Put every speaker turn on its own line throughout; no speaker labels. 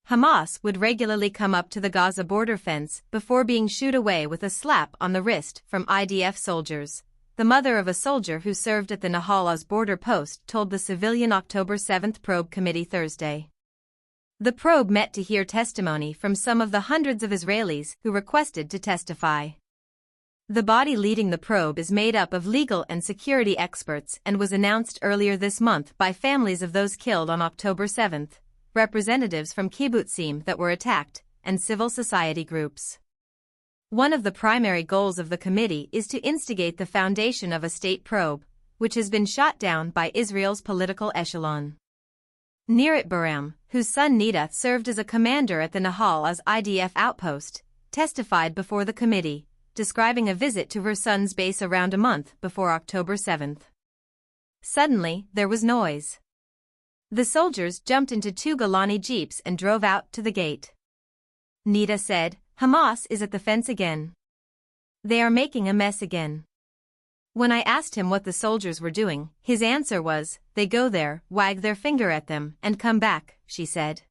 Hamas would regularly come up to the Gaza border fence before being shooed away with a slap on the wrist from IDF soldiers. The mother of a soldier who served at the Nahal Oz border post told the civilian October 7 probe committee Thursday. The probe met to hear testimony from some of the hundreds of Israelis who requested to testify. The body leading the probe is made up of legal and security experts and was announced earlier this month by families of those killed on October 7, representatives from kibbutzim that were attacked, and civil society groups. One of the primary goals of the committee is to instigate the foundation of a state probe, which has been shot down by Israel's political echelon. Nirit Baram, whose son Nida served as a commander at the Nahal Oz IDF outpost, testified before the committee, describing a visit to her son's base around a month before October 7. Suddenly, there was noise. The soldiers jumped into two Golani jeeps and drove out to the gate. Nida said, "Hamas is at the fence again. They are making a mess again." When I asked him what the soldiers were doing, his answer was, "They go there, wag their finger at them, and come back," she said.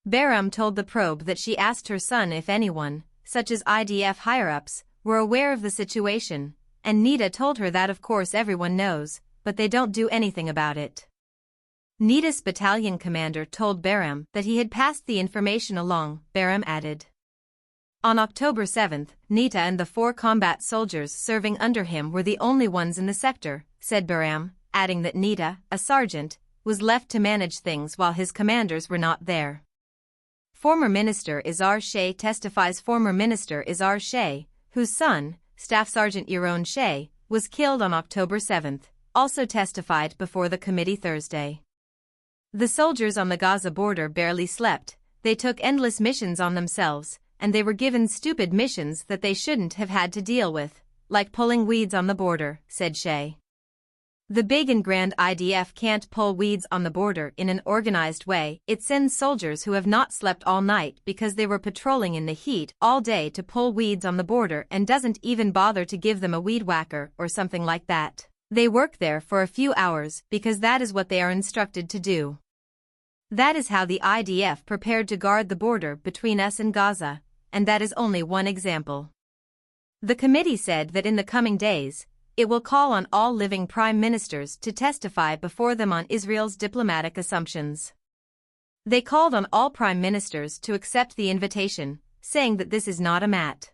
Baram told the probe that she asked her son if anyone, such as IDF higher-ups, were aware of the situation, and Nida told her that of course everyone knows, but they don't do anything about it. Nida's battalion commander told Baram that he had passed the information along, Baram added. On October 7, Nida and the 4 combat soldiers serving under him were the only ones in the sector, said Baram, adding that Nida, a sergeant, was left to manage things while his commanders were not there. Former Minister Izar Shea testifies. Former Minister Izar Shea, whose son, Staff Sergeant Yaron Shea, was killed on October 7, also testified before the committee Thursday. The soldiers on the Gaza border barely slept, they took endless missions on themselves, and they were given stupid missions that they shouldn't have had to deal with, like pulling weeds on the border, said Shea. The big and grand IDF can't pull weeds on the border in an organized way. It sends soldiers who have not slept all night because they were patrolling in the heat all day to pull weeds on the border and doesn't even bother to give them a weed whacker or something like that. They work there for a few hours because that is what they are instructed to do. That is how the IDF prepared to guard the border between us and Gaza, and that is only one example. The committee said that in the coming days, it will call on all living prime ministers to testify before them on Israel's diplomatic assumptions. They called on all prime ministers to accept the invitation, saying that this is not a mat.